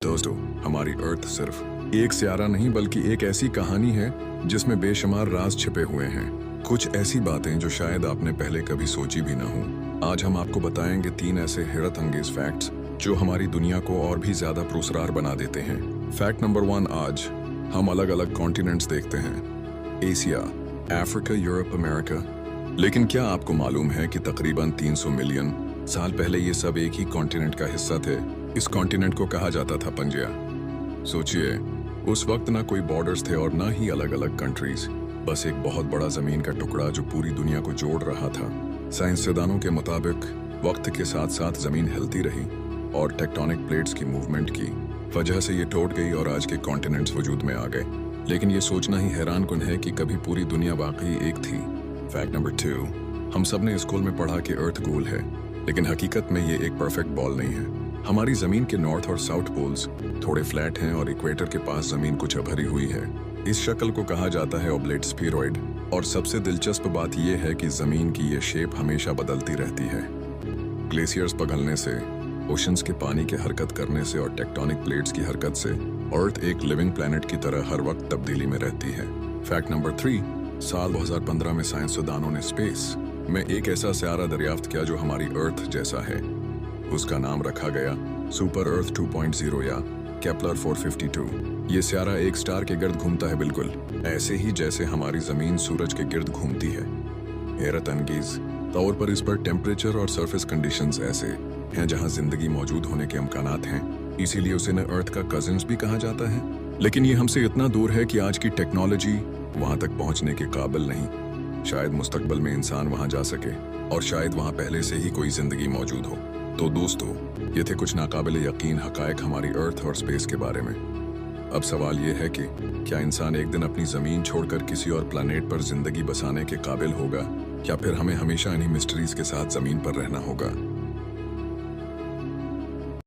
दोस्तों, हमारी अर्थ सिर्फ एक सियारा नहीं बल्कि एक ऐसी कहानी है जिसमें बेशुमार राज छिपे हुए हैं। कुछ ऐसी बातें जो शायद आपने पहले कभी सोची भी ना हो। आज हम आपको बताएंगे 3 ऐसे हैरत अंगेज फैक्ट्स जो हमारी दुनिया को और भी ज्यादा पुरस्कार बना देते हैं। फैक्ट नंबर 1, आज हम अलग अलग कॉन्टिनेंट्स देखते हैं, एशिया, अफ्रीका, यूरोप, अमेरिका। लेकिन क्या आपको मालूम है कि तकरीबन 300 मिलियन साल पहले ये सब एक ही कॉन्टिनेंट का हिस्सा थे। इस कॉन्टिनेंट को कहा जाता था पंजिया। सोचिए, उस वक्त ना कोई बॉर्डर्स थे और ना ही अलग अलग कंट्रीज, बस एक बहुत बड़ा जमीन का टुकड़ा जो पूरी दुनिया को जोड़ रहा था। साइंसदानों के मुताबिक वक्त के साथ साथ जमीन हिलती रही और टेक्टोनिक प्लेट्स की मूवमेंट की वजह से ये टूट गई और आज के कॉन्टिनेंट्स वजूद में आ गए। लेकिन ये सोचना ही हैरान कुन है कि कभी पूरी दुनिया वाकई एक थी। फैक्ट नंबर 2, हम सब ने स्कूल में पढ़ा कि अर्थ गोल है, लेकिन हकीकत में ये एक परफेक्ट बॉल नहीं है। हमारी जमीन के नॉर्थ और साउथ पोल्स थोड़े फ्लैट हैं और इक्वेटर के पास जमीन कुछ भरी हुई है। इस शक्ल को कहा जाता है ऑब्लेट स्फीरॉइड। और सबसे दिलचस्प बात यह है कि जमीन की ये शेप हमेशा बदलती रहती है। ग्लेशियर्स पिघलने से, ओशंस के पानी के हरकत करने से और टेक्टोनिक प्लेट्स की हरकत से अर्थ एक लिविंग प्लैनेट की तरह हर वक्त तब्दीली में रहती है। फैक्ट नंबर 3, साल 2015 में साइंसदानों ने स्पेस में एक ऐसा सियारा दरियाफ्त किया जो हमारी अर्थ जैसा है। उसका नाम रखा गया सुपर अर्थ 2.0 या केपलर 452। ये सियारा एक स्टार के गिर्द घूमता है, बिल्कुल ऐसे ही जैसे हमारी जमीन सूरज के गिर्द घूमती है। हैरत अंगेज तौर पर इस पर टेम्परेचर और सरफेस कंडीशंस ऐसे हैं जहां जिंदगी मौजूद होने के इम्कानात हैं। इसीलिए उसे न अर्थ का कजिन्स भी कहा जाता है। लेकिन ये हमसे इतना दूर है कि आज की टेक्नोलॉजी वहां तक पहुंचने के काबिल नहीं। शायद मुस्तकबिल में इंसान वहां जा सके और शायद वहां पहले से ही कोई जिंदगी मौजूद हो। तो दोस्तों, ये थे कुछ नाकाबिल यकीन हकायक हमारी अर्थ और स्पेस के बारे में। अब सवाल ये है कि क्या इंसान एक दिन अपनी जमीन छोड़कर किसी और प्लैनेट पर जिंदगी बसाने के काबिल होगा, या फिर हमें हमेशा इन्हीं मिस्ट्रीज के साथ जमीन पर रहना होगा।